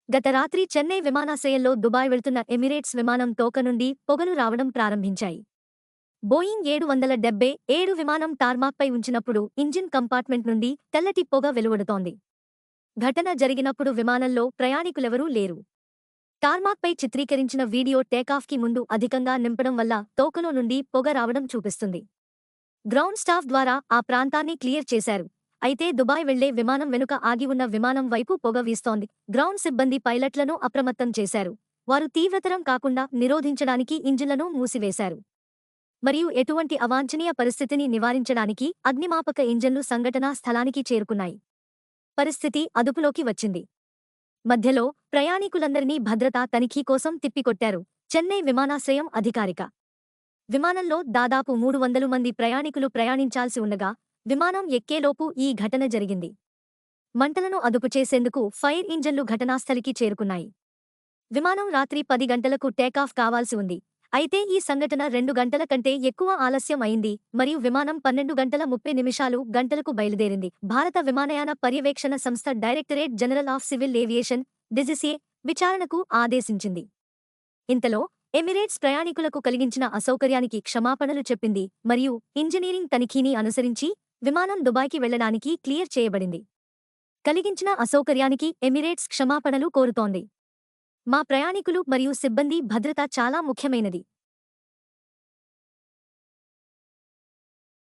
గత రాత్రి చెన్నై విమానాశ్రయంలో దుబాయ్ వెళ్తున్న ఎమిరేట్స్ విమానం తోక నుండి పొగలు రావడం ప్రారంభించాయి. బోయింగ్ 777 విమానం టార్మాక్పై ఉంచినప్పుడు ఇంజిన్ కంపార్ట్మెంట్ నుండి తెల్లటి పొగ వెలువడుతోంది. ఘటన జరిగినప్పుడు విమానంలో ప్రయాణికులెవరూ లేరు. టార్మాక్పై చిత్రీకరించిన వీడియో టేకాఫ్కి ముందు అధికంగా నింపడం వల్ల తోకలో నుండి పొగ రావడం చూపిస్తుంది. గ్రౌండ్ స్టాఫ్ ద్వారా ఆ ప్రాంతాన్ని క్లియర్ చేశారు. అయితే దుబాయ్ వెళ్లే విమానం వెనుక ఆగి ఉన్న విమానం వైపు పొగ వీస్తోంది. గ్రౌండ్ సిబ్బంది పైలట్లను అప్రమత్తం చేశారు. వారు తీవ్రతరం కాకుండా నిరోధించడానికి ఇంజిన్లను మూసివేశారు. మరియు ఎటువంటి అవాంఛనీయ పరిస్థితిని నివారించడానికి అగ్నిమాపక ఇంజన్లు సంఘటనా స్థలానికి చేరుకున్నాయి. పరిస్థితి అదుపులోకి వచ్చింది. మధ్యలో ప్రయాణికులందరినీ భద్రతా తనిఖీ కోసం తిప్పికొట్టారు. చెన్నై విమానాశ్రయం అధికారిక విమానంలో దాదాపు 300 మంది ప్రయాణికులు ప్రయాణించాల్సి ఉండగా విమానం ఎక్కేలోపు ఈ ఘటన జరిగింది. మంటలను అదుపు చేసేందుకు ఫైర్ ఇంజన్లు ఘటనాస్థలికి చేరుకున్నాయి. విమానం రాత్రి 10 గంటలకు టేకాఫ్ కావాల్సి ఉంది. అయితే ఈ సంఘటన 2 గంటల కంటే ఎక్కువ ఆలస్యం అయింది మరియు విమానం 12:30 గంటలకు బయలుదేరింది. భారత విమానయాన పర్యవేక్షణ సంస్థ directorate general of civil aviation DGCA విచారణకు ఆదేశించింది. ఇంతలో ఎమిరేట్స్ ప్రయాణికులకు కలిగించిన అసౌకర్యానికి క్షమాపణలు చెప్పింది మరియు ఇంజనీరింగ్ తనిఖీని అనుసరించి విమానం దుబాయ్కి వెళ్లడానికి క్లియర్ చేయబడింది. కలిగించిన అసౌకర్యానికి ఎమిరేట్స్ క్షమాపణలు కోరుతోంది. మా ప్రయాణికులు మరియు సిబ్బంది భద్రత చాలా ముఖ్యమైనది.